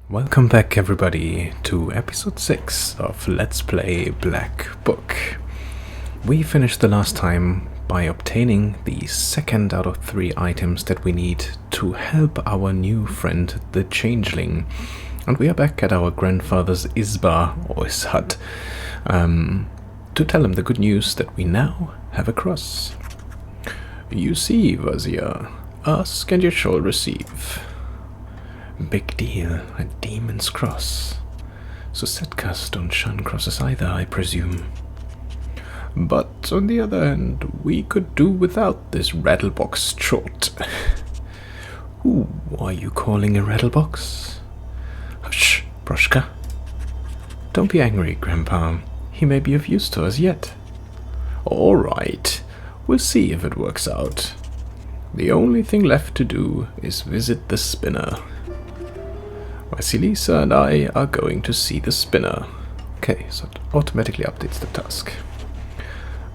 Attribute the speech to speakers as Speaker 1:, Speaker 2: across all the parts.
Speaker 1: Welcome back everybody to episode 6 of Let's Play Black Book. We finished the last time by obtaining the second out of 3 items that we need to help our new friend the Changeling. And we are back at our grandfather's Isba, or his hut, to tell him the good news that we now have a cross. You see, Wazir, ask and you shall receive. Big deal, a demon's cross. So Setkas don't shun crosses either, I presume. But on the other hand, we could do without this rattlebox trot. Who are you calling a rattlebox? Hush, Broshka. Don't be angry, Grandpa. He may be of use to us yet. All right, we'll see if it works out. The only thing left to do is visit the spinner. Vasilisa and I are going to see the spinner. Okay, so it automatically updates the task.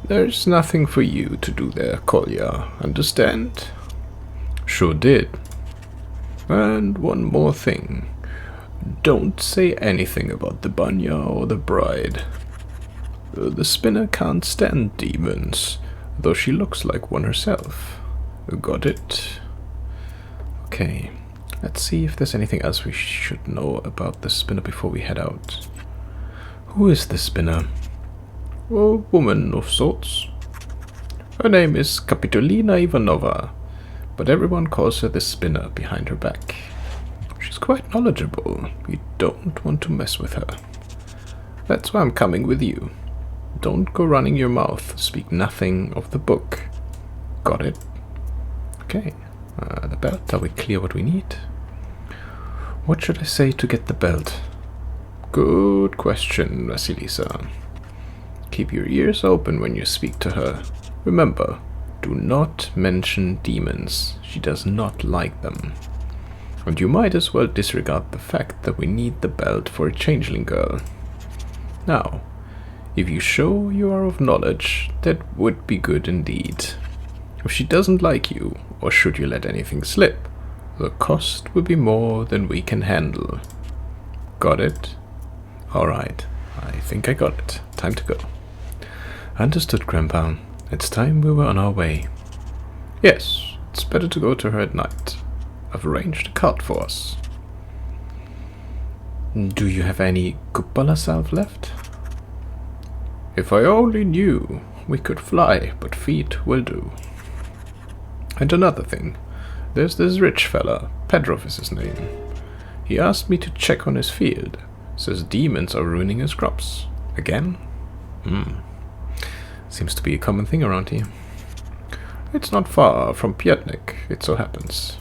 Speaker 1: There's nothing for you to do there, Kolya, understand? Sure did. And one more thing. Don't say anything about the Banya or the bride. The spinner can't stand demons, though she looks like one herself. Got it? Okay. Let's see if there's anything else we should know about the spinner before we head out. Who is the spinner? A woman of sorts. Her name is Kapitolina Ivanova, but everyone calls her the spinner behind her back. She's quite knowledgeable. We don't want to mess with her. That's why I'm coming with you. Don't go running your mouth. Speak nothing of the book. Got it? Okay. The belt. Are we clear what we need? What should I say to get the belt? Good question, Vasilisa. Keep your ears open when you speak to her. Remember, do not mention demons. She does not like them. And you might as well disregard the fact that we need the belt for a changeling girl. Now, if you show you are of knowledge, that would be good indeed. If she doesn't like you, or should you let anything slip, the cost will be more than we can handle. Got it? Alright, I think I got it. Time to go. Understood, Grandpa. It's time we were on our way. Yes, it's better to go to her at night. I've arranged a cart for us. Do you have any Kupala salve left? If I only knew, we could fly, but feet will do. And another thing, there's this rich fella, Pedrov is his name. He asked me to check on his field. Says demons are ruining his crops. Again? Seems to be a common thing around here. It's not far from Pietnik, it so happens.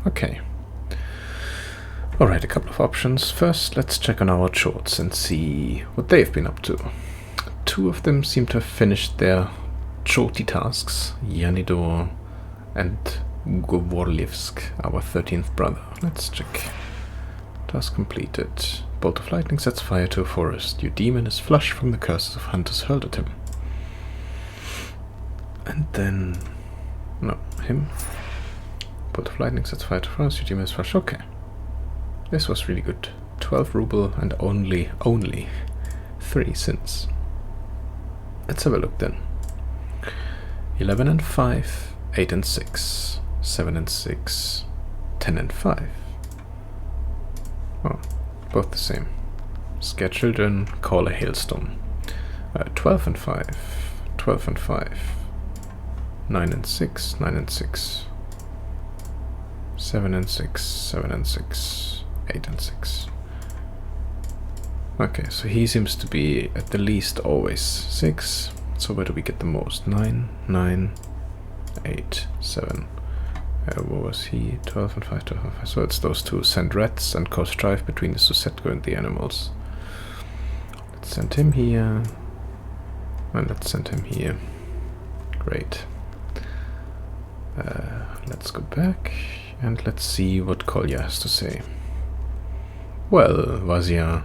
Speaker 1: Okay. Alright, a couple of options. First, let's check on our shorts and see what they've been up to. 2 of them seem to have finished their shorty tasks. Yanidor and Govorlivsk, our 13th brother. Let's check. Task completed. Bolt of lightning sets fire to a forest. Your demon is flush from the curses of hunters hurled at him. And then... no, him. Bolt of lightning sets fire to a forest. Your demon is flush. Okay. This was really good. 12 ruble and only 3 sins. Let's have a look then. 11 and 5, 8 and 6. 7 and 6, 10 and 5. Oh, both the same. Scare children, call a hailstorm. 12 and 5, 12 and 5. 9 and 6, 9 and 6. 7 and 6, 7 and 6. 8 and 6. Okay, so he seems to be at the least always 6. So where do we get the most? 9, 9, 8, 7. What was he? 12 and 5, 12 and 5. So it's those 2. Send rats and cause strife between the Susetko and the animals. Let's send him here. And let's send him here. Great. Let's go back and let's see what Kolya has to say. Well, Vazia,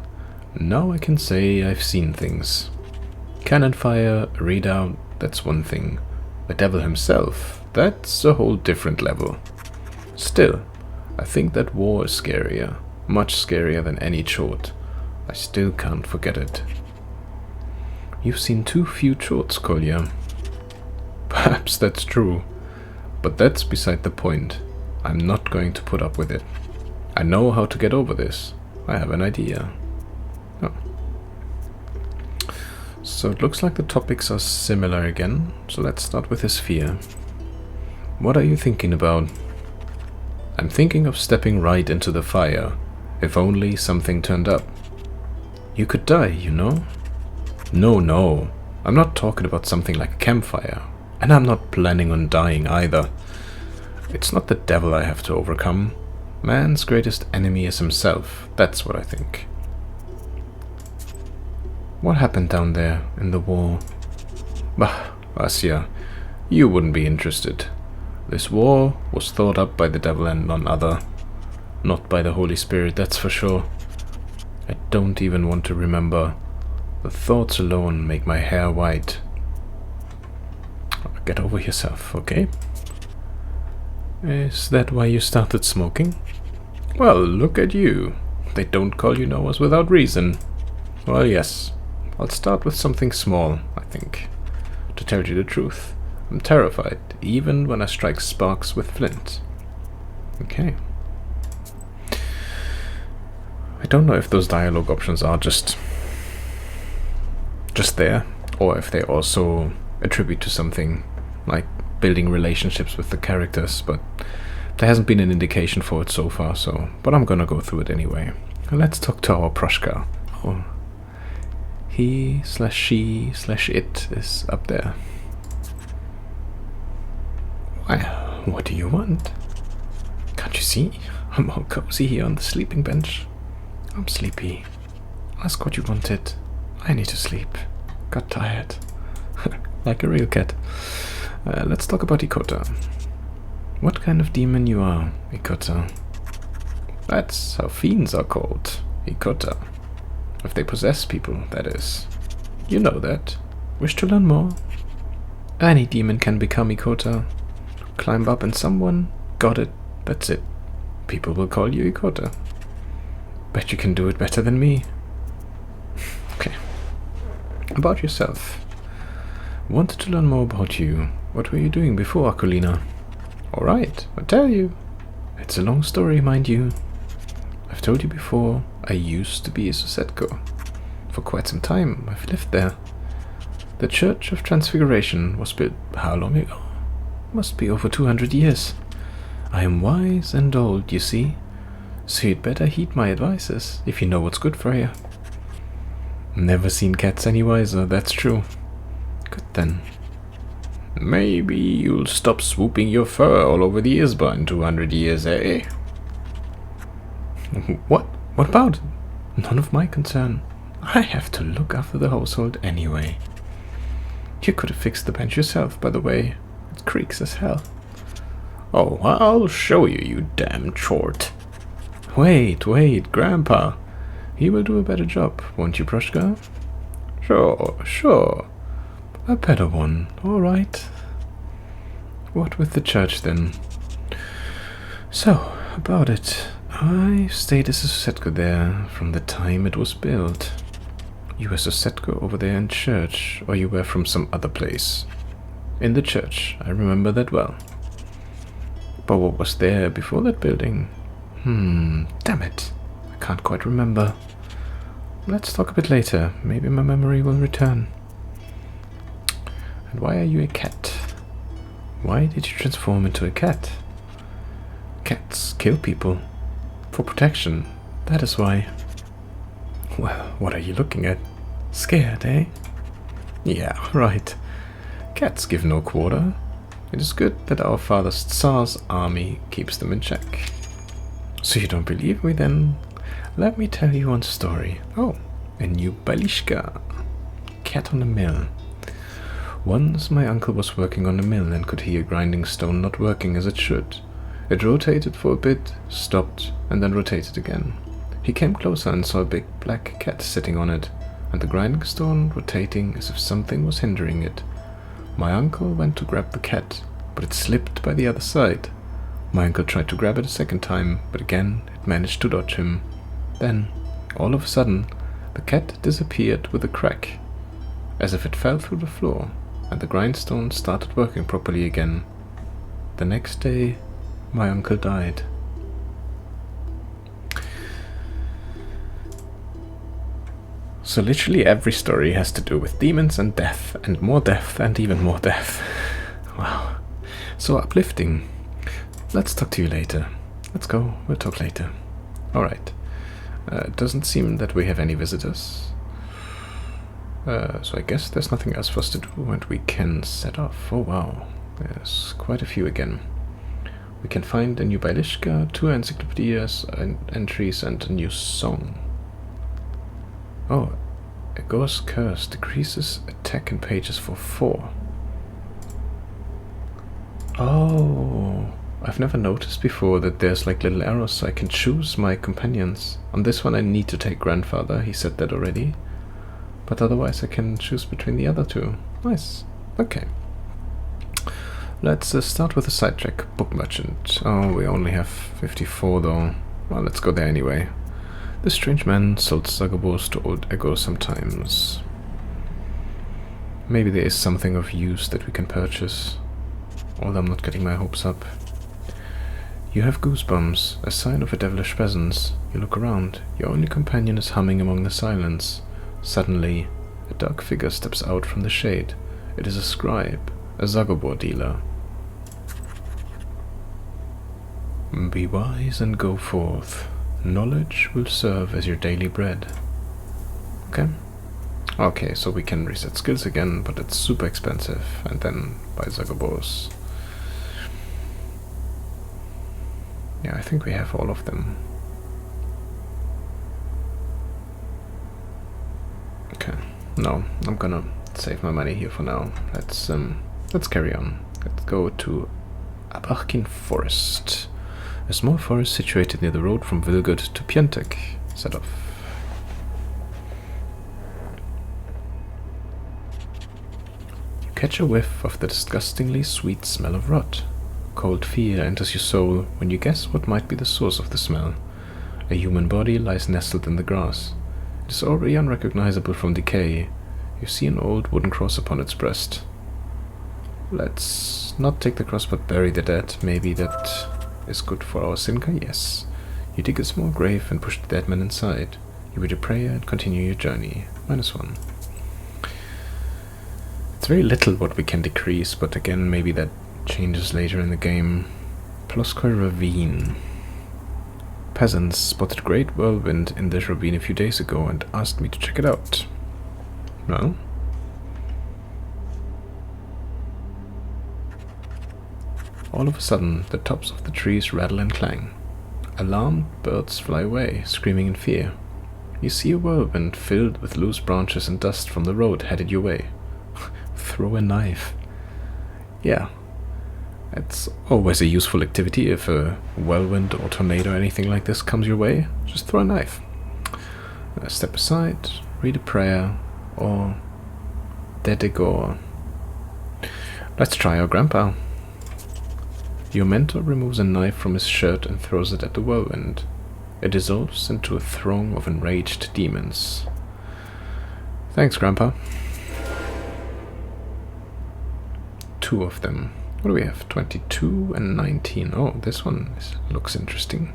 Speaker 1: now I can say I've seen things. Cannon fire, readout, that's one thing. The devil himself, that's a whole different level. Still, I think that war is scarier. Much scarier than any chort. I still can't forget it. You've seen too few chorts, Kolya. Perhaps that's true, but that's beside the point. I'm not going to put up with it. I know how to get over this. I have an idea. Oh. So it looks like the topics are similar again, so let's start with his fear. What are you thinking about? I'm thinking of stepping right into the fire, if only something turned up. You could die, you know? No, I'm not talking about something like a campfire, and I'm not planning on dying either. It's not the devil I have to overcome. Man's greatest enemy is himself, that's what I think. What happened down there in the war? Bah, Asya, you wouldn't be interested. This war was thought up by the devil and none other. Not by the Holy Spirit, that's for sure. I don't even want to remember. The thoughts alone make my hair white. Get over yourself, okay? Is that why you started smoking? Well, look at you. They don't call you Noahs without reason. Well, yes. I'll start with something small, I think. To tell you the truth, I'm terrified, even when I strike sparks with flint. Okay. I don't know if those dialogue options are just there, or if they also attribute to something like building relationships with the characters, but there hasn't been an indication for it so far, but I'm gonna go through it anyway. Let's talk to our Proshka. Oh, he/she/it is up there. Well, what do you want? Can't you see? I'm all cozy here on the sleeping bench. I'm sleepy. Ask what you wanted. I need to sleep. Got tired. Like a real cat. Let's talk about Ikota. What kind of demon you are, Ikota? That's how fiends are called. Ikota. If they possess people, that is. You know that. Wish to learn more? Any demon can become Ikota. Climb up in someone. Got it. That's it. People will call you Ikota. Bet you can do it better than me. Okay. About yourself. Wanted to learn more about you. What were you doing before Akolina? Alright, I'll tell you. It's a long story, mind you. I've told you before, I used to be a Susetko. For quite some time, I've lived there. The Church of Transfiguration was built how long ago? Must be over 200 years. I am wise and old, you see. So you'd better heed my advices, if you know what's good for you. Never seen cats any wiser, that's true. Good then. Maybe you'll stop swooping your fur all over the Isba in 200 years, eh? What? What about? None of my concern. I have to look after the household anyway. You could have fixed the bench yourself, by the way. It creaks as hell. Oh, I'll show you, you damn chort. Wait, Grandpa. He will do a better job, won't you, Proshka? Sure. A better one, alright. What with the church, then? So, about it. I stayed as a Susetko there from the time it was built. You were Susetko over there in church, or you were from some other place? In the church, I remember that well. But what was there before that building? Damn it. I can't quite remember. Let's talk a bit later. Maybe my memory will return. And why are you a cat? Why did you transform into a cat? Cats kill people. For protection. That is why. Well, what are you looking at? Scared, eh? Yeah, right. Cats give no quarter. It is good that our father Tsar's army keeps them in check. So you don't believe me then? Let me tell you one story. Oh, a new Balishka. Cat on a mill. Once my uncle was working on a mill and could hear grinding stone not working as it should. It rotated for a bit, stopped, and then rotated again. He came closer and saw a big black cat sitting on it, and the grinding stone rotating as if something was hindering it. My uncle went to grab the cat, but it slipped by the other side. My uncle tried to grab it a second time, but again it managed to dodge him. Then, all of a sudden, the cat disappeared with a crack, as if it fell through the floor, and the grindstone started working properly again. The next day, my uncle died. So literally every story has to do with demons and death, and even more death. Wow. So uplifting. Let's talk to you later. Let's go. We'll talk later. Alright. It doesn't seem that we have any visitors. So I guess there's nothing else for us to do, and we can set off. Oh wow. There's quite a few again. We can find a new Bailishka, 2 encyclopedias, entries, and a new song. Oh, a ghost curse decreases attack in pages for 4. Oh, I've never noticed before that there's like little arrows so I can choose my companions. On this one I need to take grandfather, he said that already. But otherwise I can choose between the other 2. Nice. Okay. Let's start with a sidetrack. Book merchant. Oh, we only have 54 though. Well, let's go there anyway. This strange man sold Zagabos to old Ego sometimes. Maybe there is something of use that we can purchase. Although I'm not getting my hopes up. You have goosebumps, a sign of a devilish presence. You look around. Your only companion is humming among the silence. Suddenly, a dark figure steps out from the shade. It is a scribe, a Zagabor dealer. Be wise and go forth. Knowledge will serve as your daily bread. Okay. Okay, so we can reset skills again, but it's super expensive. And then buy Zagabors. Yeah, I think we have all of them. Okay. No, I'm gonna save my money here for now. Let's carry on. Let's go to Abrachin Forest. A small forest situated near the road from Vilgud to Pientek. Set off. You catch a whiff of the disgustingly sweet smell of rot. Cold fear enters your soul when you guess what might be the source of the smell. A human body lies nestled in the grass. It is already unrecognizable from decay. You see an old wooden cross upon its breast. Let's not take the cross but bury the dead. Maybe that is good for our Sinka? Yes. You dig a small grave and push the dead man inside. You read a prayer and continue your journey. -1. It's very little what we can decrease, but again, maybe that changes later in the game. Ploskoi Ravine. Peasants spotted a great whirlwind in this ravine a few days ago and asked me to check it out. Well? All of a sudden, the tops of the trees rattle and clang. Alarmed birds fly away, screaming in fear. You see a whirlwind filled with loose branches and dust from the road headed your way. Throw a knife. Yeah. It's always a useful activity if a whirlwind or tornado or anything like this comes your way. Just throw a knife. Step aside, read a prayer, or dedegor. Let's try our grandpa. Your mentor removes a knife from his shirt and throws it at the whirlwind. It dissolves into a throng of enraged demons. Thanks, Grandpa. 2 of them. What do we have? 22 and 19. Oh, this one looks interesting.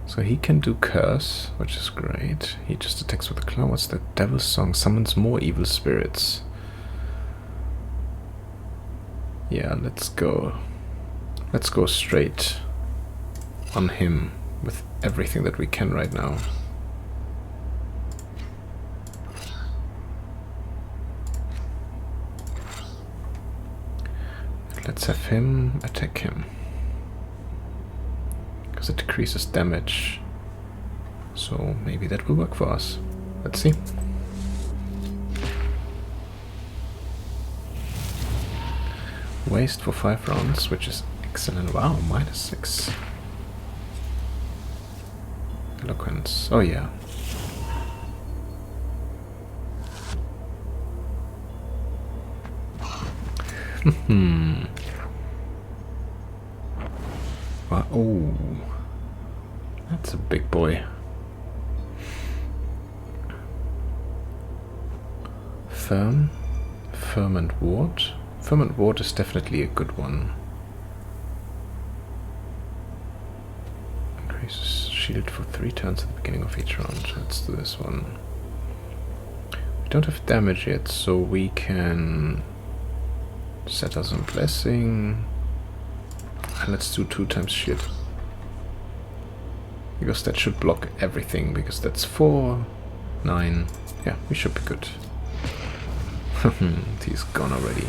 Speaker 1: So he can do curse, which is great. He just attacks with a claw. What's the devil's song? Summons more evil spirits. Yeah, let's go. Let's go straight on him with everything that we can right now. Let's have him attack him. Because it decreases damage. So maybe that will work for us. Let's see. Waste for 5 rounds, which is excellent. Wow, -6. Eloquence. Oh yeah. Oh. That's a big boy. Firm and ward. Firm and ward is definitely a good one. Increases shield for 3 turns at the beginning of each round. Let's do this one. We don't have damage yet, so we can set us on blessing. And let's do 2 times shield. Because that should block everything, because that's 4, 9. Yeah, we should be good. He's gone already.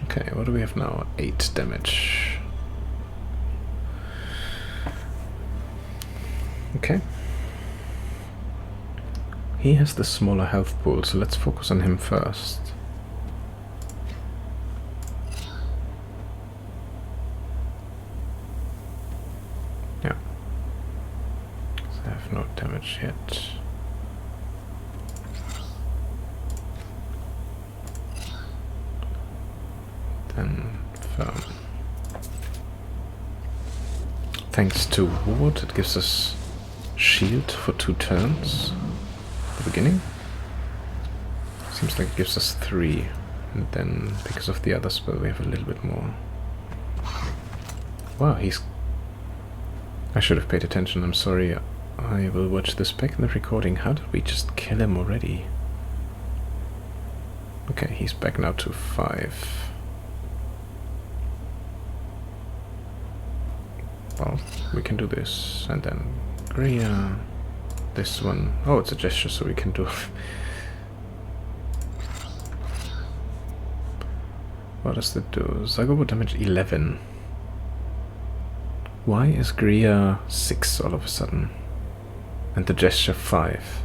Speaker 1: Okay, what do we have now? 8 damage. Okay. He has the smaller health pool, so let's focus on him first. Yeah. So I have no damage yet. Then firm. Thanks to ward, it gives us shield for 2 turns. The beginning. Seems like it gives us 3, and then because of the other spell we have a little bit more. Wow, I should have paid attention, I'm sorry. I will watch this back in the recording. How did we just kill him already? Okay, he's back now to 5. Well, we can do this, and then Gria. This one, oh, it's a gesture, so we can do. What does that do? Zagobo damage 11. Why is Gria 6 all of a sudden? And the gesture 5.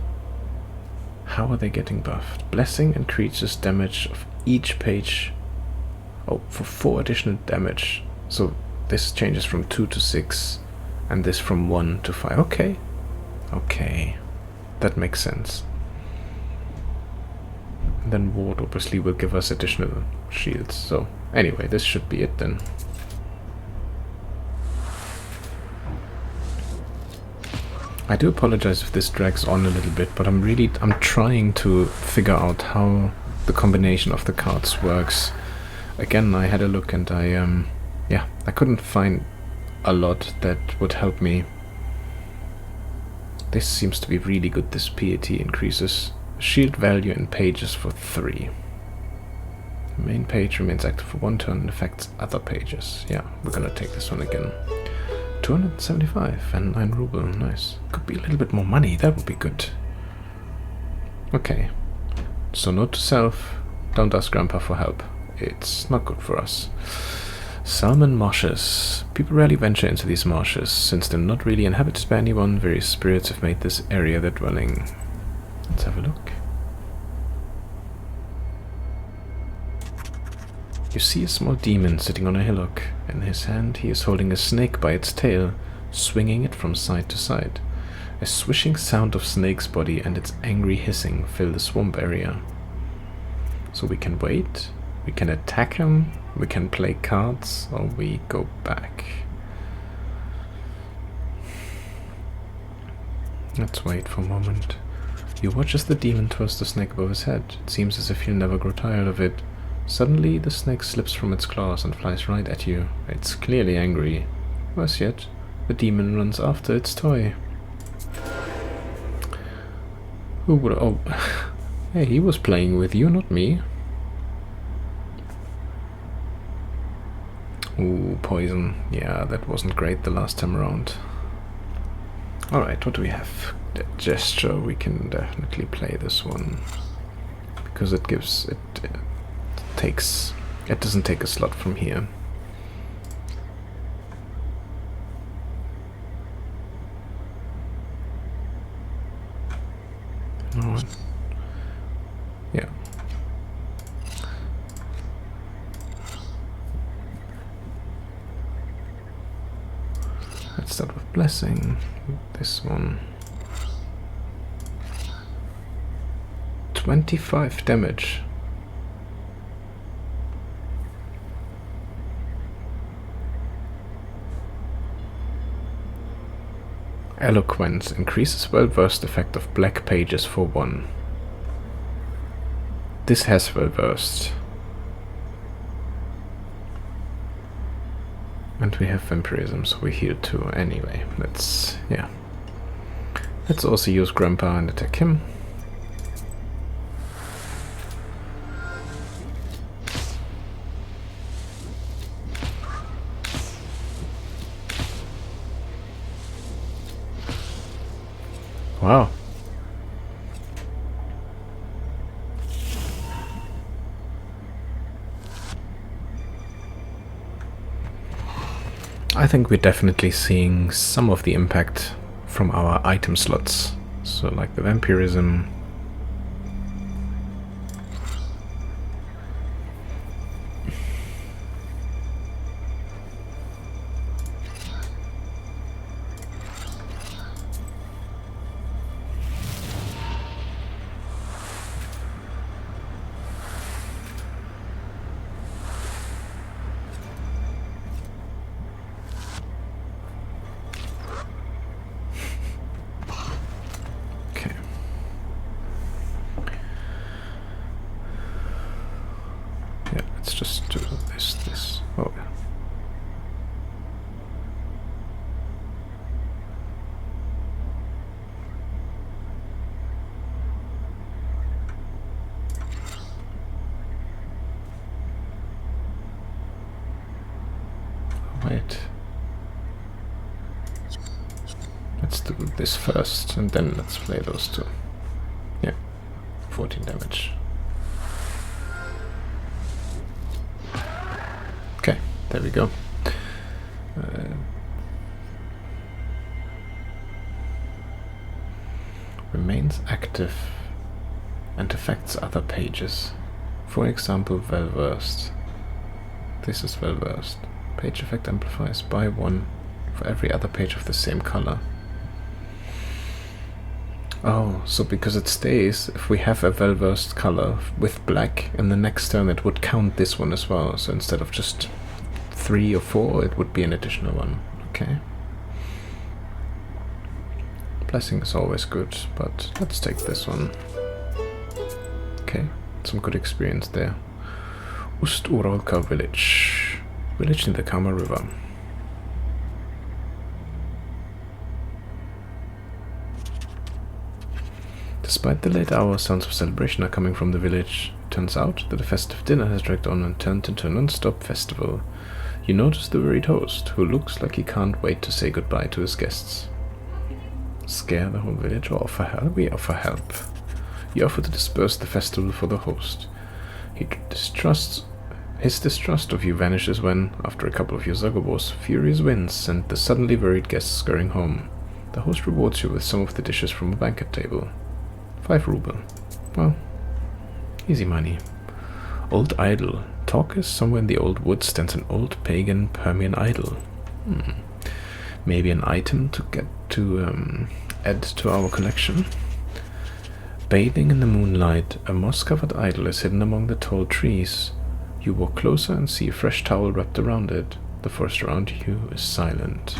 Speaker 1: How are they getting buffed? Blessing increases damage of each page. Oh, for 4 additional damage. So this changes from 2 to 6, and this from 1 to 5. Okay. Okay, that makes sense. And then ward obviously will give us additional shields. So anyway, this should be it then. I do apologize if this drags on a little bit, but I'm trying to figure out how the combination of the cards works. Again, I had a look and I couldn't find a lot that would help me. This seems to be really good. This PAT increases shield value in pages for 3. The main page remains active for 1 turn and affects other pages. Yeah, we're gonna take this one again. 275 and 9 ruble. Nice. Could be a little bit more money. That would be good. Okay. So note to self, don't ask Grandpa for help. It's not good for us. Salmon marshes. People rarely venture into these marshes, since they're not really inhabited by anyone. Various spirits have made this area their dwelling. Let's have a look. You see a small demon sitting on a hillock. In his hand he is holding a snake by its tail, swinging it from side to side. A swishing sound of snake's body and its angry hissing fill the swamp area. So we can wait, we can attack him, we can play cards, or we go back. Let's wait for a moment. You watch as the demon twirls the snake above his head. It seems as if he'll never grow tired of it. Suddenly, the snake slips from its claws and flies right at you. It's clearly angry. Worse yet, the demon runs after its toy. Who would... Oh, hey, he was playing with you, not me. Ooh, poison. Yeah, that wasn't great the last time around. Alright, what do we have? The gesture, we can definitely play this one. Because it gives... It doesn't take a slot from here. Oh. Yeah. Let's start with blessing. This one. 25 damage. Eloquence increases well-versed effect of black pages for 1. This has well-versed. And we have vampirism, so we heal too. Anyway, let's also use Grandpa and attack him. Wow. I think we're definitely seeing some of the impact from our item slots. So like the vampirism. Just do this. Oh. Wait. Let's do this first, and then let's play those two. Yeah. 14 damage. Okay, there we go. Remains active and affects other pages. For example, well-versed. This is well-versed. Page effect amplifies by 1 for every other page of the same color. Oh, so because it stays, if we have a well-versed color with black, in the next turn it would count this one as well. So instead of just 3 or 4, it would be an additional one. Okay. Blessing is always good, but let's take this one. Okay, some good experience there. Ust-Uralka village. Village in the Kama River. Despite the late hour, sounds of celebration are coming from the village. Turns out that a festive dinner has dragged on and turned into a non-stop festival. You notice the worried host, who looks like he can't wait to say goodbye to his guests. Scare the whole village or offer help? We offer help. You offer to disperse the festival for the host. His distrust of you vanishes when, after a couple of your Zagobos, furious winds send the suddenly worried guests scurrying home. The host rewards you with some of the dishes from a banquet table. 5 ruble. Well, easy money. Old idol. Talk is somewhere in the old woods stands an old pagan Permian idol. Maybe an item to add to our collection. Bathing in the moonlight, a moss-covered idol is hidden among the tall trees. You walk closer and see a fresh towel wrapped around it. The forest around you is silent.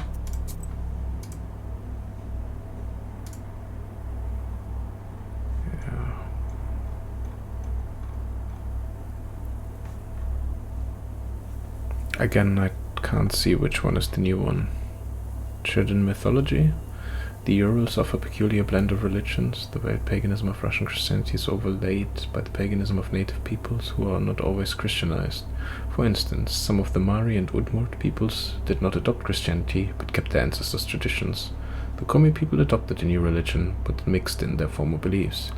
Speaker 1: Again, I can't see which one is the new one. Children mythology? The Urals offer a peculiar blend of religions. The veiled paganism of Russian Christianity is overlaid by the paganism of native peoples who are not always Christianized. For instance, some of the Mari and Udmurt peoples did not adopt Christianity, but kept their ancestors' traditions. The Komi people adopted a new religion, but mixed in their former beliefs.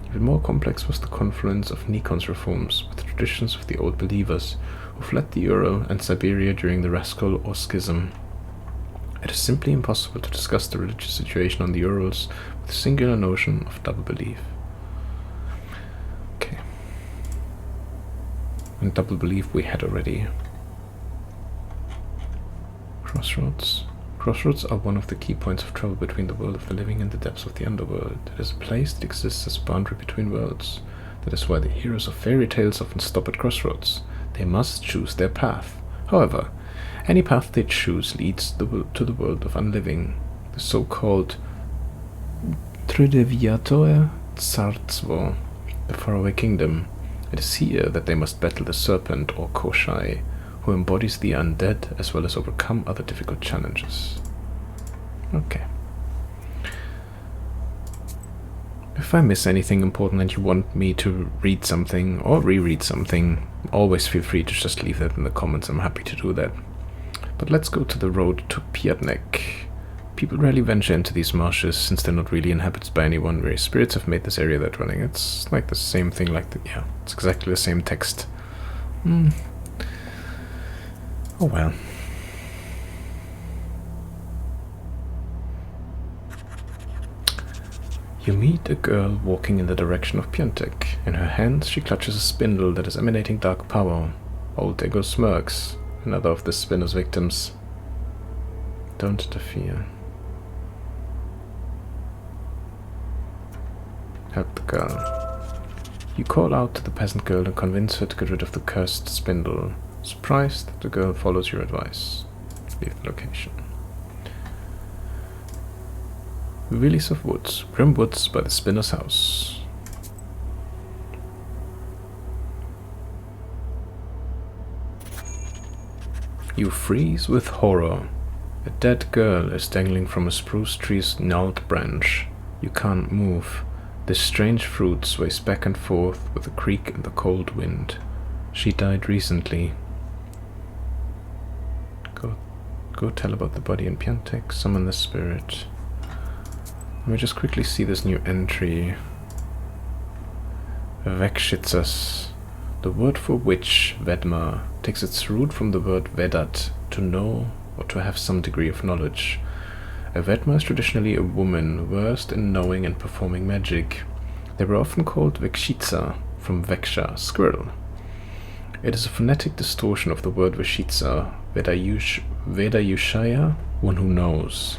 Speaker 1: Even more complex was the confluence of Nikon's reforms with the traditions of the Old Believers, who fled the Ural and Siberia during the Raskol or Schism. It is simply impossible to discuss the religious situation on the Urals with a singular notion of double belief. Okay. And double belief we had already. Crossroads. Crossroads are one of the key points of travel between the world of the living and the depths of the underworld. It is a place that exists as a boundary between worlds. That is why the heroes of fairy tales often stop at crossroads. They must choose their path. However, any path they choose leads to the world of unliving, the so-called Trydeviatoe Tsarstvo, the faraway kingdom. It is here that they must battle the serpent or Koshai, who embodies the undead as well as overcome other difficult challenges. Okay. If I miss anything important and you want me to read something or reread something, always feel free to just leave that in the comments. I'm happy to do that. But let's go to the road to Piatnek. People rarely venture into these marshes since they're not really inhabited by anyone. Very spirits have made this area their dwelling. It's like the same thing, yeah, it's exactly the same text. Oh well. You meet a girl walking in the direction of Piatek. In her hands she clutches a spindle that is emanating dark power. Old Ego smirks, another of the spinner's victims. Don't interfere. Help the girl. You call out to the peasant girl and convince her to get rid of the cursed spindle. Surprised, the girl follows your advice. Leave the location. Release of woods. Grim woods by the spinner's house. You freeze with horror. A dead girl is dangling from a spruce tree's gnarled branch. You can't move. This strange fruit sways back and forth with a creak in the cold wind. She died recently. Go tell about the body in Piatek. Summon the spirit. Let me just quickly see this new entry. Vekshitsas. The word for witch, Vedma, takes its root from the word Vedat, to know or to have some degree of knowledge. A Vedma is traditionally a woman versed in knowing and performing magic. They were often called Vekshitsa, from Veksha, squirrel. It is a phonetic distortion of the word Veshitsa, Vedayushaya, one who knows.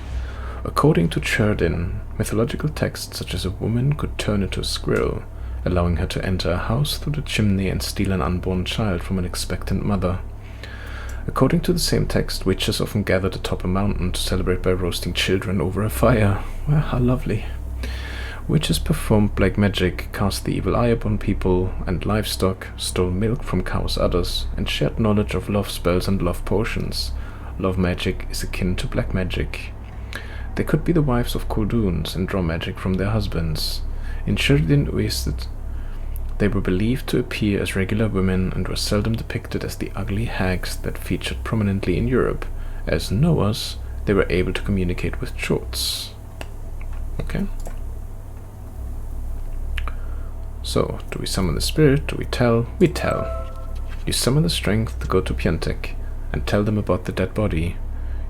Speaker 1: According to Cherdin, mythological texts such as a woman could turn into a squirrel, allowing her to enter a house through the chimney and steal an unborn child from an expectant mother. According to the same text, witches often gathered atop a mountain to celebrate by roasting children over a fire. Well, how lovely. Witches performed black magic, cast the evil eye upon people and livestock, stole milk from cows' udders, and shared knowledge of love spells and love potions. Love magic is akin to black magic. They could be the wives of Kulduns and draw magic from their husbands. In Sheridan Oested, they were believed to appear as regular women and were seldom depicted as the ugly hags that featured prominently in Europe. As Noahs, they were able to communicate with Chots. Okay. So, do we summon the spirit? Do we tell? We tell. You summon the strength to go to Piatek and tell them about the dead body.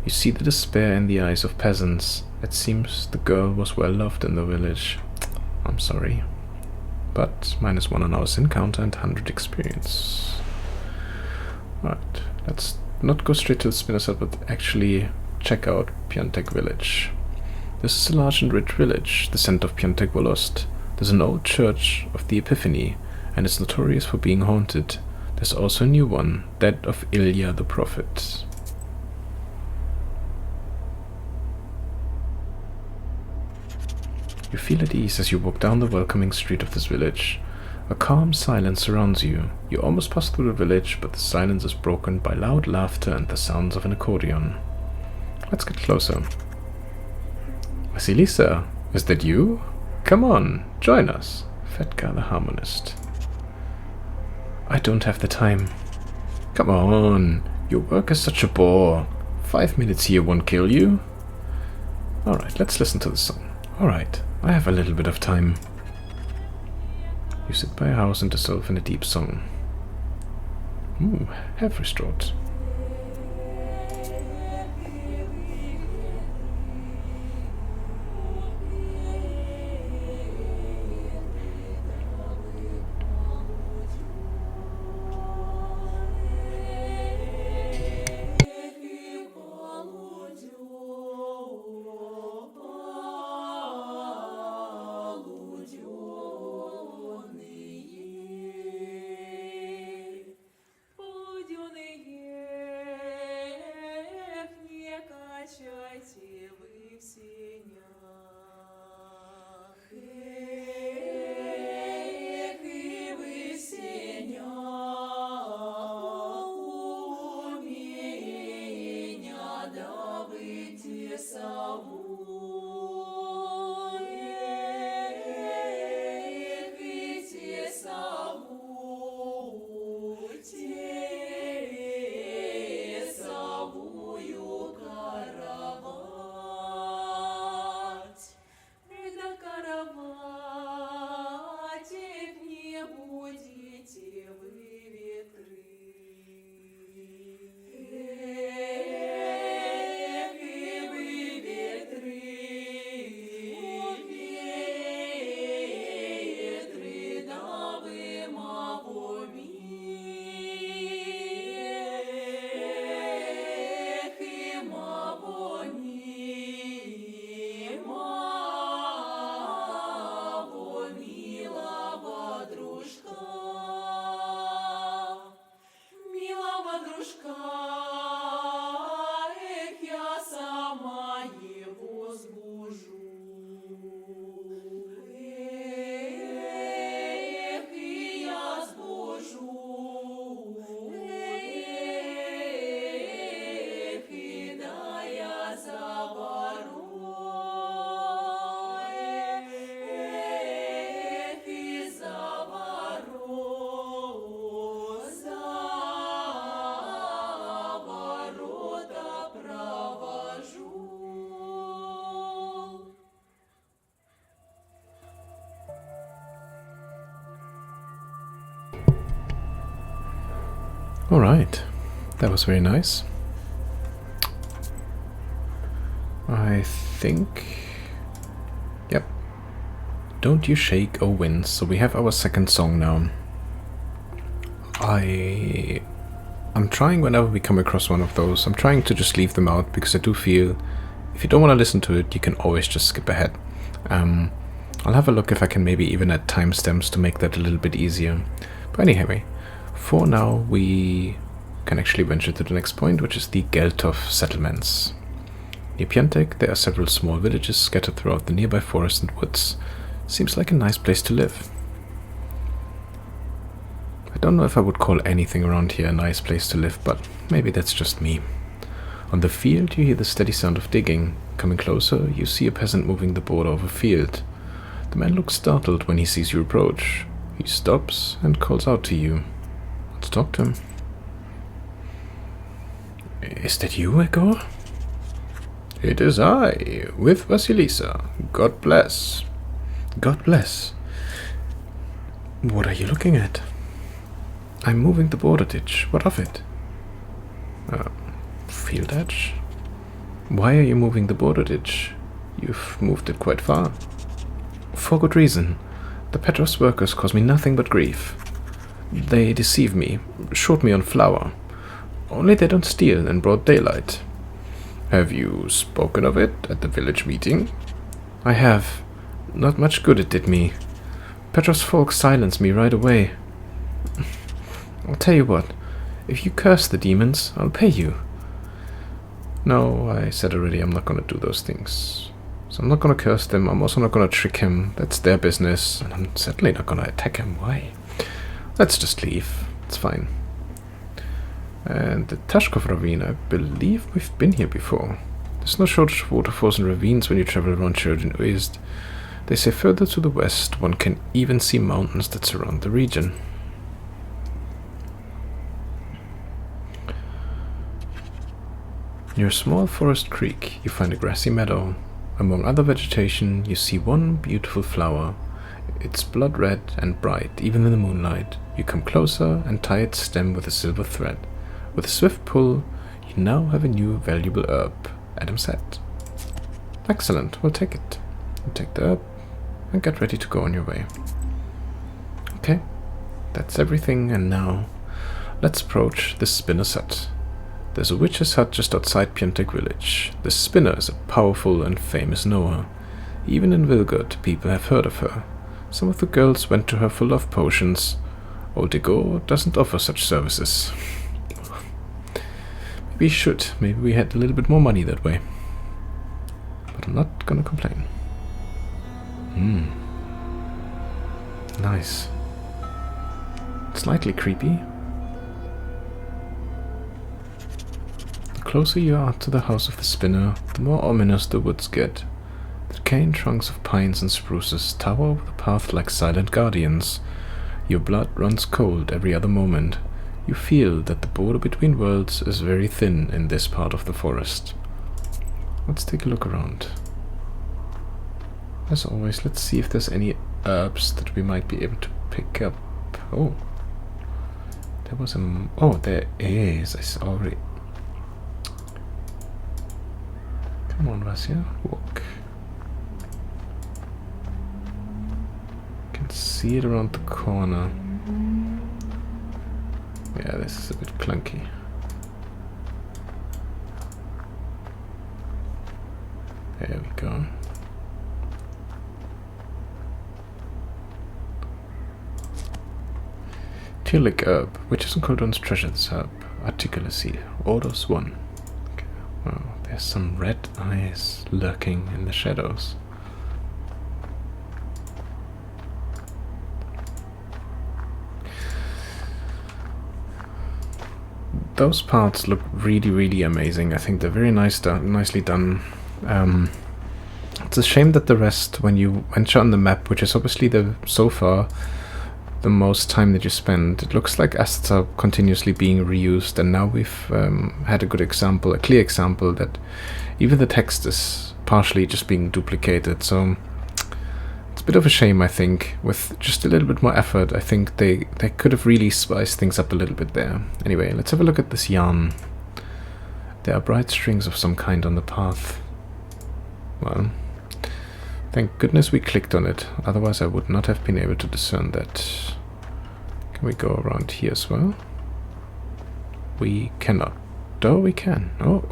Speaker 1: You see the despair in the eyes of peasants. It seems the girl was well loved in the village. I'm sorry. But -1 on our encounter and 100 experience. Right, let's not go straight to the spinner's hut, but actually check out Piatek village. This is a large and rich village, the center of Piatek Volost. There's an old church of the Epiphany, and it's notorious for being haunted. There's also a new one, that of Ilya the Prophet. You feel at ease as you walk down the welcoming street of this village. A calm silence surrounds you. You almost pass through the village, but the silence is broken by loud laughter and the sounds of an accordion. Let's get closer. Vasilisa, is that you? Come on, join us. Fetka the harmonist. I don't have the time. Come on, your work is such a bore. 5 minutes here won't kill you. Alright, let's listen to the song. Alright, I have a little bit of time. You sit by a house and dissolve in a deep song. Ooh, have restored. Alright, that was very nice. I think... Yep. Don't you shake, O winds. So we have our second song now. I'm trying, whenever we come across one of those, I'm trying to just leave them out, because I do feel if you don't want to listen to it, you can always just skip ahead. I'll have a look if I can maybe even add timestamps to make that a little bit easier. But anyway, for now we can actually venture to the next point, which is the Geltov settlements. Near Piątek, there are several small villages scattered throughout the nearby forest and woods. Seems like a nice place to live. I don't know if I would call anything around here a nice place to live, but maybe that's just me. On the field, you hear the steady sound of digging. Coming closer, you see a peasant moving the border of a field. The man looks startled when he sees you approach. He stops and calls out to you. Let's talk to him. Is that you, Egor? It is I, with Vasilisa. God bless. God bless. What are you looking at? I'm moving the border ditch. What of it? Field edge? Why are you moving the border ditch? You've moved it quite far. For good reason. The Petros workers cause me nothing but grief. They deceive me, short me on flour. Only they don't steal in broad daylight. Have you spoken of it at the village meeting? I have. Not much good it did me. Petros folk silenced me right away. I'll tell you what. If you curse the demons, I'll pay you. No, I said already I'm not going to do those things. So I'm not going to curse them. I'm also not going to trick him. That's their business. And I'm certainly not going to attack him. Why? Let's just leave. It's fine. And the Tashkov ravine, I believe we've been here before. There's no shortage of waterfalls and ravines when you travel around Sheridan Uist. They say further to the west, one can even see mountains that surround the region. Near a small forest creek, you find a grassy meadow. Among other vegetation, you see one beautiful flower. It's blood red and bright, even in the moonlight. You come closer and tie its stem with a silver thread. With a swift pull, you now have a new valuable herb. Adam said. Excellent, we'll take it. We'll take the herb and get ready to go on your way. Okay, that's everything, and now let's approach the spinner's hut. There's a witch's hut just outside Piątek village. The spinner is a powerful and famous knower. Even in Vilgod, people have heard of her. Some of the girls went to her for love potions. Old Egor doesn't offer such services. Maybe he should. Maybe we had a little bit more money that way. But I'm not gonna complain. Nice. Slightly creepy. The closer you are to the house of the spinner, the more ominous the woods get. The decaying trunks of pines and spruces tower over the path like silent guardians. Your blood runs cold every other moment. You feel that the border between worlds is very thin in this part of the forest. Let's take a look around. As always, let's see if there's any herbs that we might be able to pick up. Oh, there was a... Oh, there is. I saw already. Come on, Vasya, walk. Can see it around the corner. Yeah, this is a bit clunky. There we go. Tilic herb, which is in Koldun's treasures herb. Articulacy, Orders 1. Okay. Wow, there's some red eyes lurking in the shadows. Those parts look really, really amazing. I think they're very nicely done. It's a shame that the rest, when you venture on the map, which is obviously so far the most time that you spend, it looks like assets are continuously being reused, and now we've had a clear example that even the text is partially just being duplicated. So it's a bit of a shame, I think. With just a little bit more effort, I think they could have really spiced things up a little bit there. Anyway, let's have a look at this yarn. There are bright strings of some kind on the path. Well, thank goodness we clicked on it, otherwise I would not have been able to discern that. Can we go around here as well? We cannot. Oh, we can. Oh,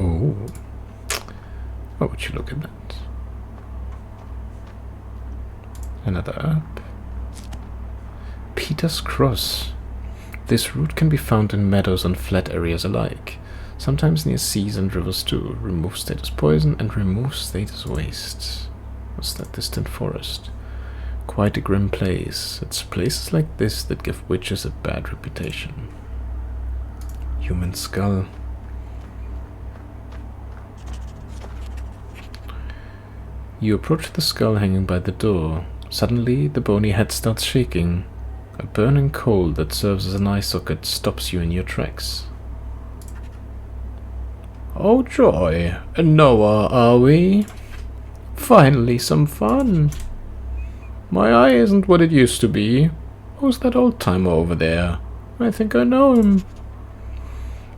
Speaker 1: would you look at that? Another up. Peter's Cross. This root can be found in meadows and flat areas alike. Sometimes near seas and rivers too. Remove status poison and remove status waste. What's that distant forest? Quite a grim place. It's places like this that give witches a bad reputation. Human skull. You approach the skull hanging by the door. Suddenly, the bony head starts shaking. A burning coal that serves as an eye socket stops you in your tracks. Oh joy, Noah, are we? Finally some fun. My eye isn't what it used to be. Who's that old timer over there? I think I know him.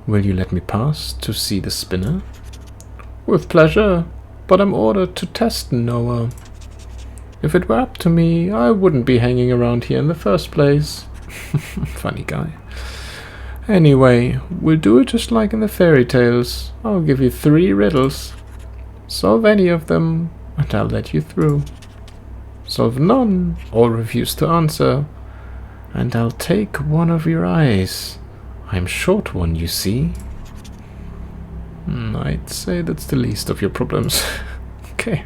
Speaker 1: Will you let me pass to see the spinner? With pleasure, but I'm ordered to test Noah. If it were up to me, I wouldn't be hanging around here in the first place. Funny guy. Anyway, we'll do it just like in the fairy tales. I'll give you 3 riddles. Solve any of them, and I'll let you through. Solve none, or refuse to answer, and I'll take one of your eyes. I'm short one, you see. I'd say that's the least of your problems. Okay.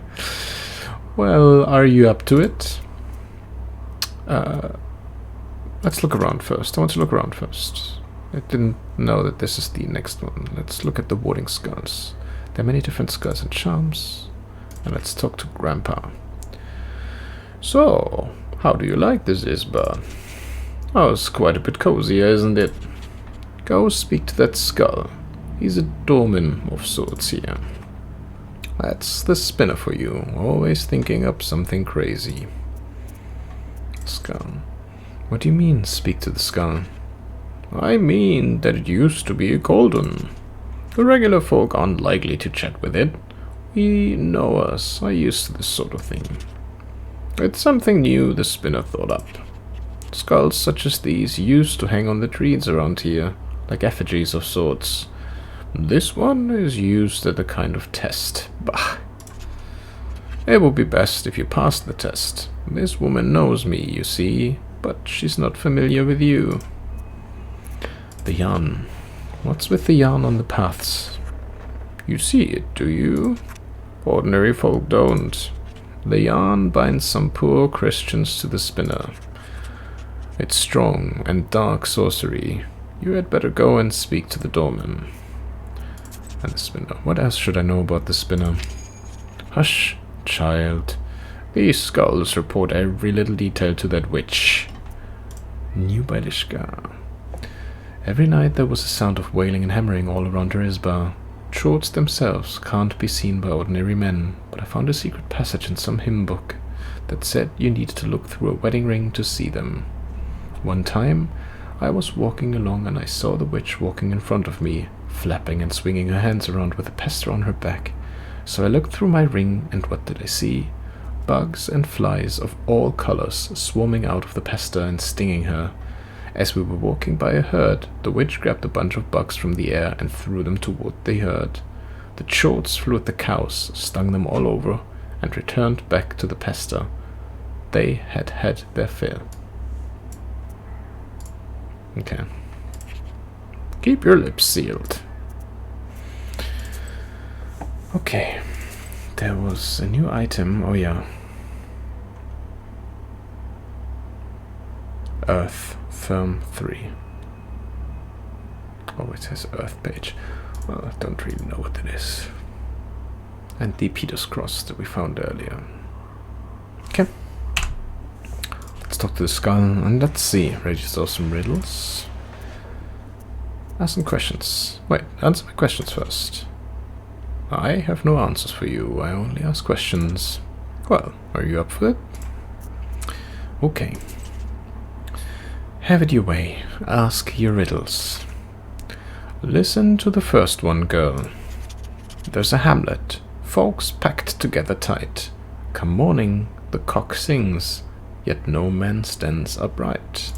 Speaker 1: Well, are you up to it? Let's look around first. I want to look around first. I didn't know that this is the next one. Let's look at the warding skulls. There are many different skulls and charms. And let's talk to Grandpa. So, how do you like this Isba? Oh, it's quite a bit cozier, isn't it? Go speak to that skull. He's a doorman of sorts here. That's the spinner for you, always thinking up something crazy. Skull. What do you mean, speak to the skull? I mean that it used to be a golden. The regular folk aren't likely to chat with it. We know us, are used to this sort of thing. It's something new the spinner thought up. Skulls such as these used to hang on the trees around here, like effigies of sorts. This one is used as a kind of test. Bah! It would be best if you passed the test. This woman knows me, you see, but she's not familiar with you. The yarn. What's with the yarn on the paths? You see it, do you? Ordinary folk don't. The yarn binds some poor Christians to the spinner. It's strong and dark sorcery. You had better go and speak to the doorman. And the spinner. What else should I know about the spinner? Hush, child. These skulls report every little detail to that witch. New Bailishka. Every night there was a sound of wailing and hammering all around her isba. Chords themselves can't be seen by ordinary men, but I found a secret passage in some hymn book that said you needed to look through a wedding ring to see them. One time, I was walking along and I saw the witch walking in front of me, flapping and swinging her hands around with a pester on her back. So I looked through my ring, and what did I see? Bugs and flies of all colors swarming out of the pester and stinging her. As we were walking by a herd, the witch grabbed a bunch of bugs from the air and threw them toward the herd. The chords flew at the cows, stung them all over, and returned back to the pester. They had had their fill. Okay. Keep your lips sealed. Okay. There was a new item. Oh yeah. Earth Firm 3. Oh, it says Earth page. Well, I don't really know what it is. And the Peter's Cross that we found earlier. Okay. Let's talk to the skull and let's see. Register some riddles. Ask some questions. Wait, answer my questions first. I have no answers for you. I only ask questions. Well, are you up for it? Okay. Have it your way. Ask your riddles. Listen to the first one, girl. There's a hamlet, folks packed together tight. Come morning, the cock sings, yet no man stands upright.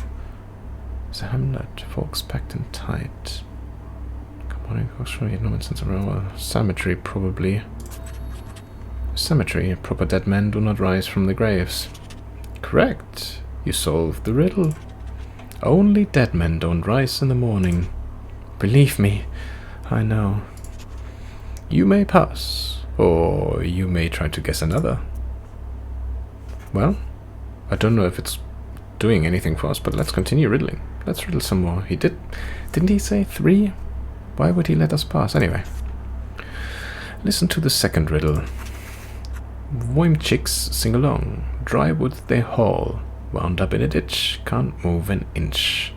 Speaker 1: There's a hamlet, folks packed in tight. Come morning, cock sings, yet no man stands upright. Cemetery, probably. Cemetery, proper dead men do not rise from the graves. Correct, you solved the riddle. Only dead men don't rise in the morning. Believe me, I know. You may pass, or you may try to guess another. Well, I don't know if it's doing anything for us, but let's continue riddling. Let's riddle some more. Didn't he say 3? Why would he let us pass? Anyway. Listen to the second riddle. Voim chicks sing along, dry wood they haul, wound up in a ditch, can't move an inch.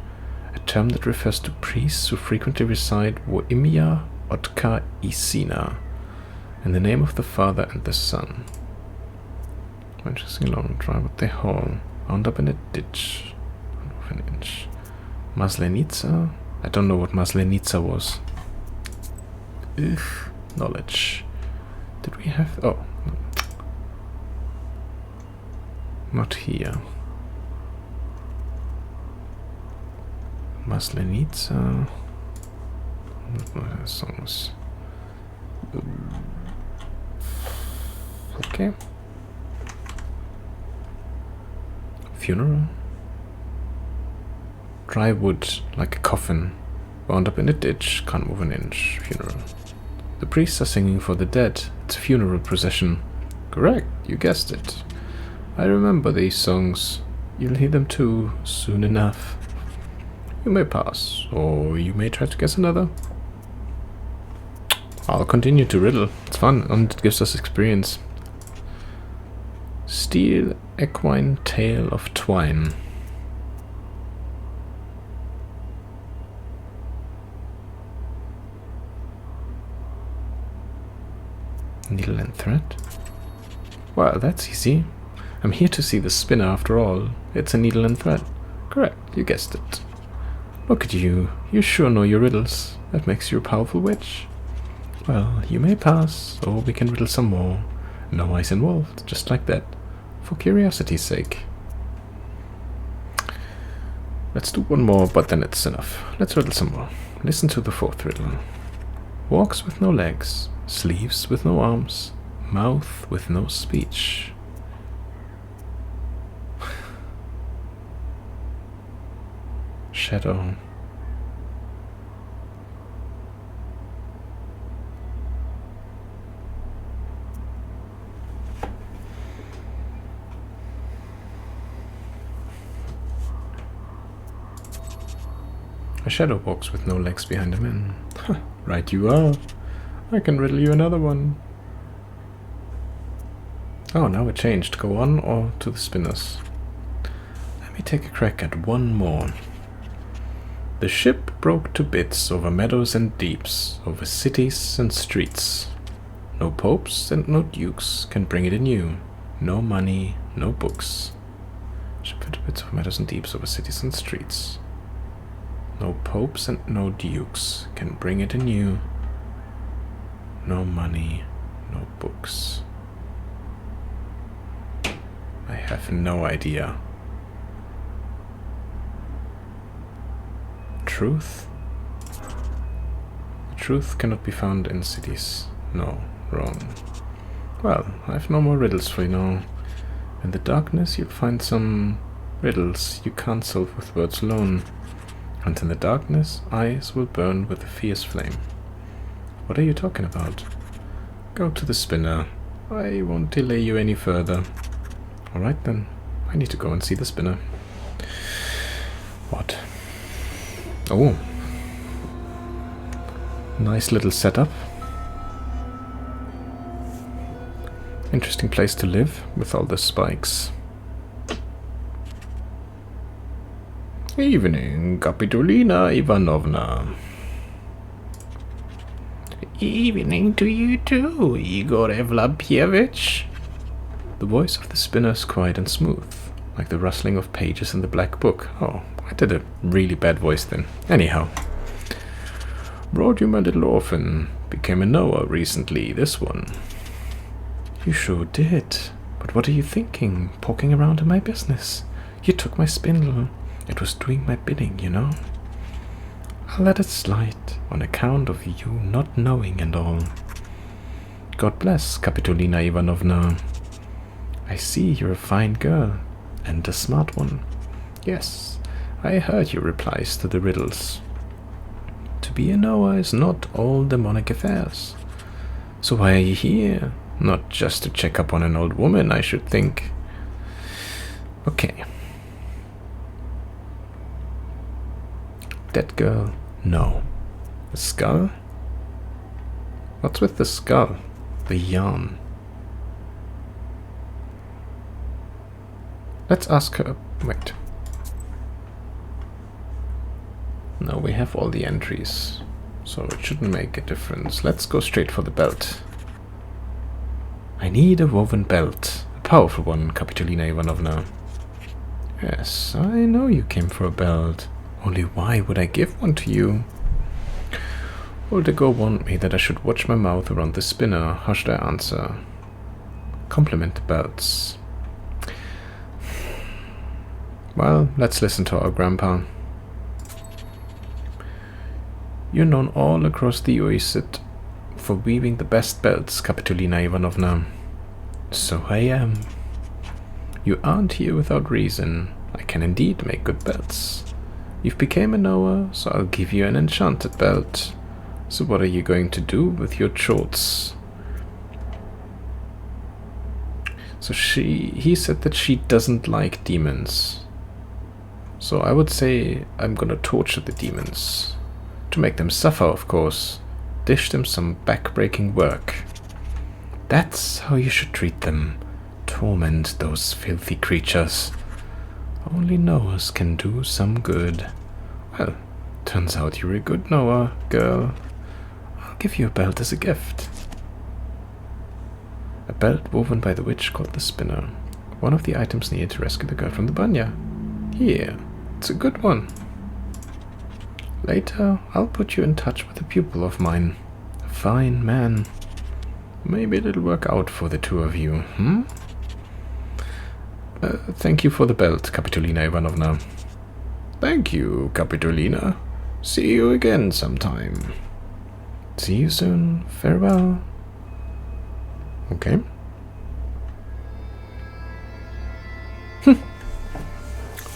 Speaker 1: A term that refers to priests who frequently recite Voimia Otka Isina in the name of the Father and the Son. Voim chicks sing along, dry wood they haul, wound up in a ditch, can't move an inch. Maslenica? I don't know what Maslenica was. Ugh, knowledge. Did we have... oh. Not here. Maslenica. Songs. Okay. Funeral. Dry wood like a coffin. Wound up in a ditch. Can't move an inch. Funeral. The priests are singing for the dead. It's a funeral procession. Correct. You guessed it. I remember these songs. You'll hear them too, soon enough. You may pass, or you may try to guess another. I'll continue to riddle. It's fun, and it gives us experience. Steel equine tail of twine. Needle and thread? Well, that's easy. I'm here to see the spinner after all. It's a needle and thread. Correct, you guessed it. Look at you. You sure know your riddles. That makes you a powerful witch. Well, you may pass, or we can riddle some more. No eyes involved, just like that. For curiosity's sake. Let's do one more, but then it's enough. Let's riddle some more. Listen to the fourth riddle. Walks with no legs, sleeves with no arms, mouth with no speech. Shadow. A shadow walks with no legs behind a man. Right you are. I can riddle you another one. Oh, now it changed. Go on or to the spinners. Let me take a crack at one more. The ship broke to bits over meadows and deeps, over cities and streets. No popes and no dukes can bring it anew. No money, no books. Ship broke to bits over meadows and deeps, over cities and streets. No popes and no dukes can bring it anew. No money, no books. I have no idea. Truth? The truth cannot be found in cities. No, wrong. Well, I have no more riddles for you now. In the darkness you'll find some riddles you can't solve with words alone. And in the darkness, eyes will burn with a fierce flame. What are you talking about? Go to the spinner. I won't delay you any further. Alright then, I need to go and see the spinner. What? Oh. Nice little setup. Interesting place to live with all the spikes. Evening, Kapitolina Ivanovna. Evening to you too, Igor Evlapievich. The voice of the spinner is quiet and smooth. like the rustling of pages in the black book. Oh, I did a really bad voice then. Anyhow. Brought you my little orphan. Became a Noah recently, this one. You sure did. But what are you thinking, poking around in my business? You took my spindle. It was doing my bidding, you know. I'll let it slide, on account of you not knowing and all. God bless, Kapitolina Ivanovna. I see you're a fine girl, and a smart one. Yes, I heard your replies to the riddles. To be a Noah is not all demonic affairs. So why are you here? Not just to check up on an old woman, I should think. Okay. Dead girl? No. The skull? What's with the skull? The yarn. Let's ask her. Wait. No, we have all the entries, so it shouldn't make a difference. Let's go straight for the belt. I need a woven belt. A powerful one, Kapitolina Ivanovna. Yes, I know you came for a belt. Only why would I give one to you? Old Ego warned me that I should watch my mouth around the spinner. How should I answer? Compliment the belts. Well, let's listen to our grandpa. You're known all across the Oasis for weaving the best belts, Kapitolina Ivanovna. So I am. You aren't here without reason. I can indeed make good belts. You've become a Noah, so I'll give you an enchanted belt. So what are you going to do with your shorts? So he said that she doesn't like demons. So I would say I'm gonna torture the demons. To make them suffer, of course. Dish them some back-breaking work. That's how you should treat them. Torment those filthy creatures. Only Noahs can do some good. Well, turns out you're a good Noah, girl. I'll give you a belt as a gift. A belt woven by the witch called the Spinner. One of the items needed to rescue the girl from the banya. Here, it's a good one. Later, I'll put you in touch with a pupil of mine. A fine man. Maybe it'll work out for the two of you, hmm? Thank you for the belt, Kapitolina Ivanovna. Thank you, Kapitolina. See you again sometime. See you soon. Farewell. Okay.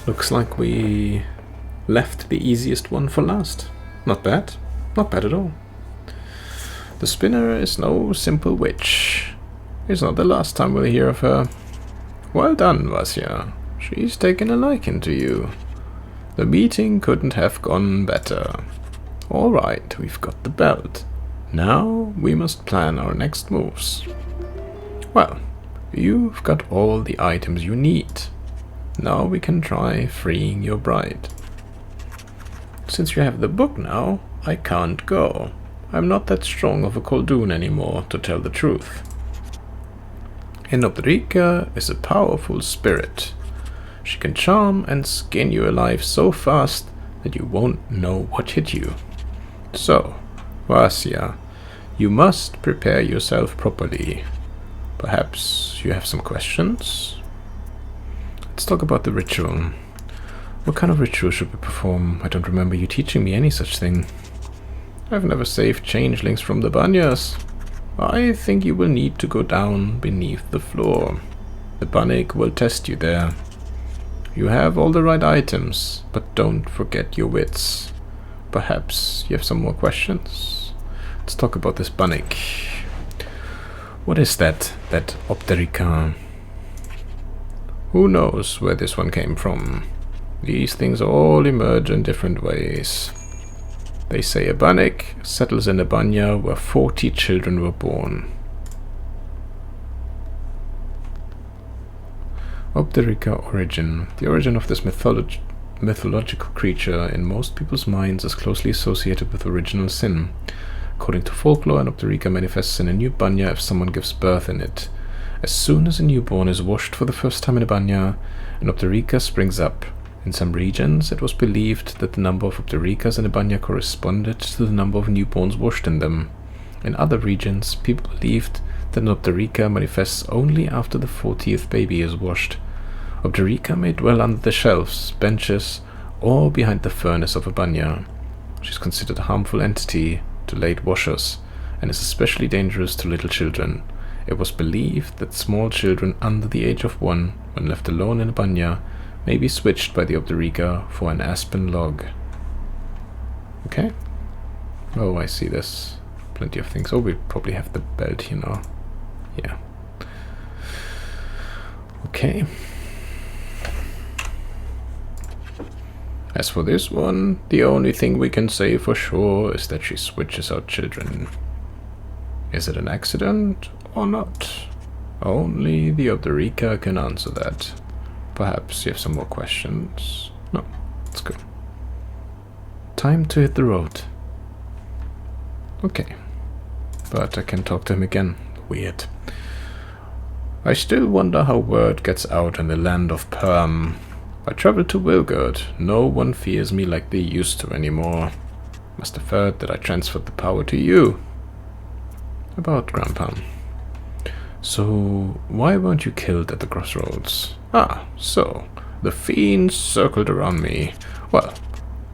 Speaker 1: Looks like we left the easiest one for last. Not bad. Not bad at all. The Spinner is no simple witch. It's not the last time we'll hear of her. Well done, Vasya. She's taken a liking to you. The meeting couldn't have gone better. All right, we've got the belt. Now we must plan our next moves. Well, you've got all the items you need. Now we can try freeing your bride. Since you have the book now, I can't go. I'm not that strong of a Koldoon anymore, to tell the truth. Enobdrika is a powerful spirit. She can charm and skin you alive so fast that you won't know what hit you. So, Vasya, you must prepare yourself properly. Perhaps you have some questions? Let's talk about the ritual. What kind of ritual should we perform? I don't remember you teaching me any such thing. I've never saved changelings from the banyas. I think you will need to go down beneath the floor. The Bannik will test you there. You have all the right items, but don't forget your wits. Perhaps you have some more questions? Let's talk about this Bannik. What is that Opterica? Who knows where this one came from? These things all emerge in different ways. They say a Bannik settles in a banya where 40 children were born. Opterica origin. The origin of this mythological creature in most people's minds is closely associated with original sin. According to folklore, an Opterica manifests in a new banya if someone gives birth in it. As soon as a newborn is washed for the first time in a banya, an Opterica springs up. In some regions, it was believed that the number of Optericas in a banya corresponded to the number of newborns washed in them. In other regions, people believed that an Opterica manifests only after the 40th baby is washed. Opterica may dwell under the shelves, benches, or behind the furnace of a banya. She is considered a harmful entity to late washers, and is especially dangerous to little children. It was believed that small children under the age of 1, when left alone in a banya, may be switched by the Opterica for an aspen log. Okay. Oh, I see this. Plenty of things. Oh, we probably have the belt here now. Yeah. Okay. As for this one, the only thing we can say for sure is that she switches out children. Is it an accident or not? Only the Opterica can answer that. Perhaps you have some more questions? No, let's go. Time to hit the road. Okay. But I can talk to him again. Weird. I still wonder how word gets out in the land of Perm. I travel to Wilgard. No one fears me like they used to anymore. Must have heard that I transferred the power to you. About Grandpa. So, why weren't you killed at the crossroads? Ah, so, the fiends circled around me. Well,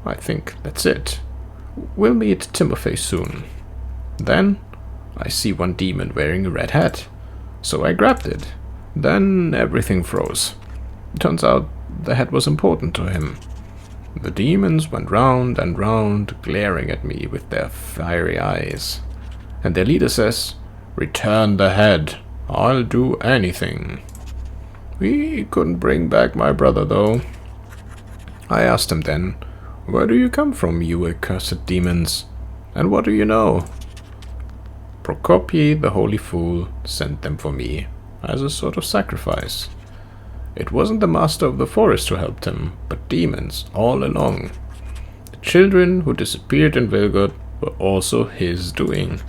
Speaker 1: I think that's it. We'll meet Timofey soon. Then, I see one demon wearing a red hat. So I grabbed it. Then everything froze. Turns out the hat was important to him. The demons went round and round, glaring at me with their fiery eyes. And their leader says, "Return the head. I'll do anything." We couldn't bring back my brother, though. I asked him then, "Where do you come from, you accursed demons? And what do you know?" Prokopy, the holy fool, sent them for me, as a sort of sacrifice. It wasn't the master of the forest who helped him, but demons all along. The children who disappeared in Vilgod were also his doing.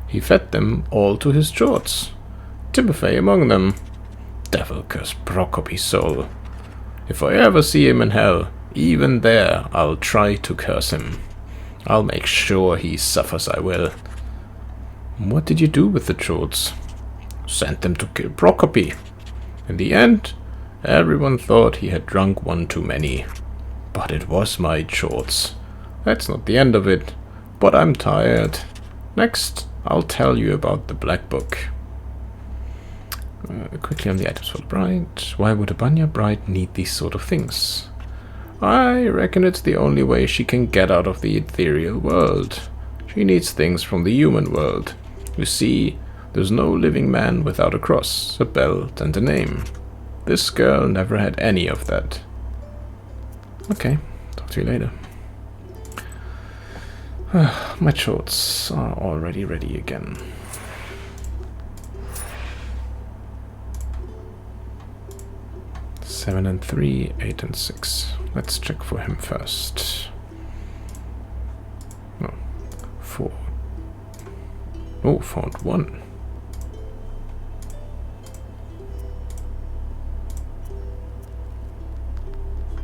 Speaker 1: He fed them all to his jorts. Timofey among them. Devil curse Prokopy's soul. If I ever see him in hell, even there I'll try to curse him. I'll make sure he suffers, I will. What did you do with the jorts? Sent them to kill Prokopy. In the end, everyone thought he had drunk one too many. But it was my jorts. That's not the end of it, but I'm tired. Next, I'll tell you about the Black Book. Quickly on the items for the bride. Why would a banya bride need these sort of things? I reckon it's the only way she can get out of the ethereal world. She needs things from the human world. You see, there's no living man without a cross, a belt, and a name. This girl never had any of that. Okay, talk to you later. My shorts are already ready again. Seven and 3, 8 and 6. Let's check for him first. No, 4. Oh, found 1.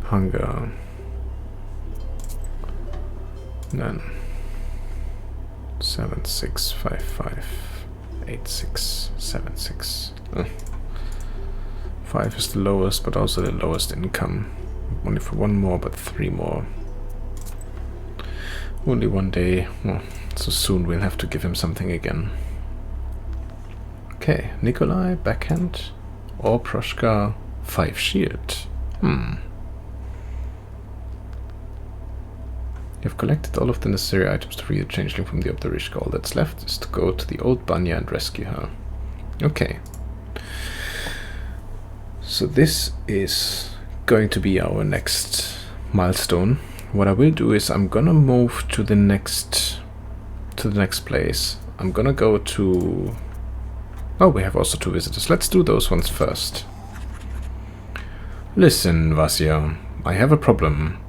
Speaker 1: Hunger. Then 7 6 5 5 8 6 7 6. 5 is the lowest, but also the lowest income. Only for 1 more, but 3 more. Only 1 day. Well, so soon we'll have to give him something again. Okay, Nikolai, backhand, or Proshka, 5 shield. You've collected all of the necessary items to free the changeling from the Opterishka. All that's left is to go to the old banya and rescue her. Okay. So this is going to be our next milestone. What I will do is I'm gonna move to the next place. I'm gonna go to... Oh, we have also 2 visitors. Let's do those ones first. Listen, Vasya, I have a problem.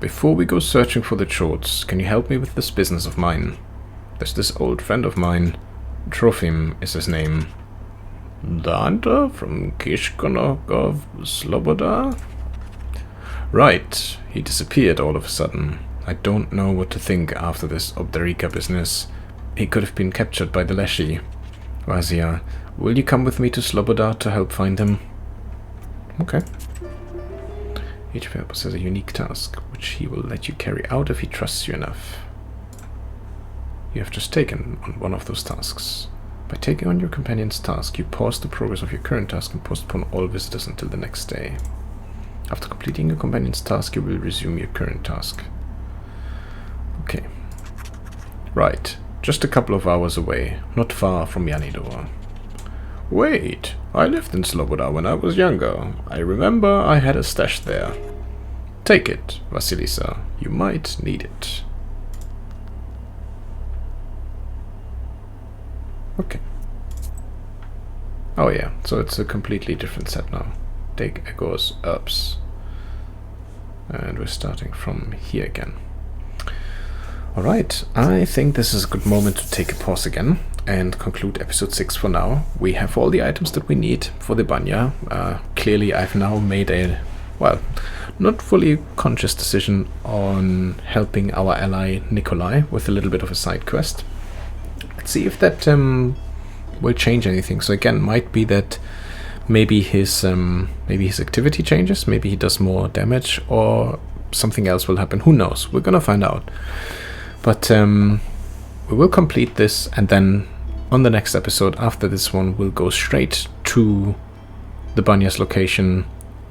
Speaker 1: Before we go searching for the Chorts, can you help me with this business of mine? There's this old friend of mine. Trofim is his name. The hunter from Kishkonokov Sloboda? Right, he disappeared all of a sudden. I don't know what to think after this Obdarika business. He could have been captured by the Leshy. Vazia, will you come with me to Sloboda to help find him? Okay. Each player possesses a unique task, which he will let you carry out if he trusts you enough. You have just taken on one of those tasks. By taking on your companion's task, you pause the progress of your current task and postpone all visitors until the next day. After completing your companion's task, you will resume your current task. Okay. Right. Just a couple of hours away, not far from Yanidor. Wait, I lived in Sloboda when I was younger. I remember I had a stash there. Take it, Vasilisa. You might need it. Okay. Oh yeah, so it's a completely different set now. Take Ego's ups. And we're starting from here again. Alright, I think this is a good moment to take a pause again and conclude episode 6 for now. We have all the items that we need for the Banya. Clearly I've now made a, well, not fully conscious decision on helping our ally Nikolai with a little bit of a side quest. Let's see if that will change anything. So again, might be that maybe his activity changes, maybe he does more damage, or something else will happen. Who knows? We're gonna find out. But we will complete this, and then on the next episode after this one, we'll go straight to the Banya's location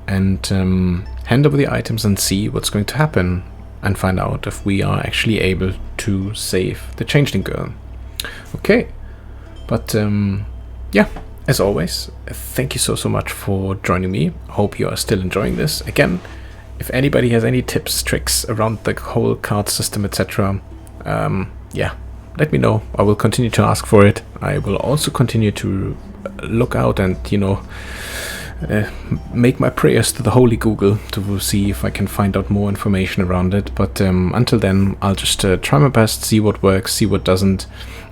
Speaker 1: and hand over the items and see what's going to happen, and find out if we are actually able to save the Changeling Girl. Okay, but yeah, as always, thank you so much for joining me. Hope you are still enjoying this. Again, if anybody has any tips, tricks around the whole card system, etc., yeah, let me know. I will continue to ask for it. I will also continue to look out and, you know, make my prayers to the Holy Google to see if I can find out more information around it. But until then, I'll just try my best, see what works, see what doesn't.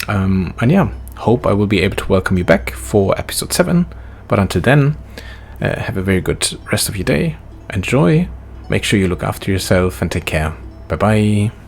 Speaker 1: And yeah, hope I will be able to welcome you back for episode 7. But until then, have a very good rest of your day. Enjoy. Make sure you look after yourself and take care. Bye bye.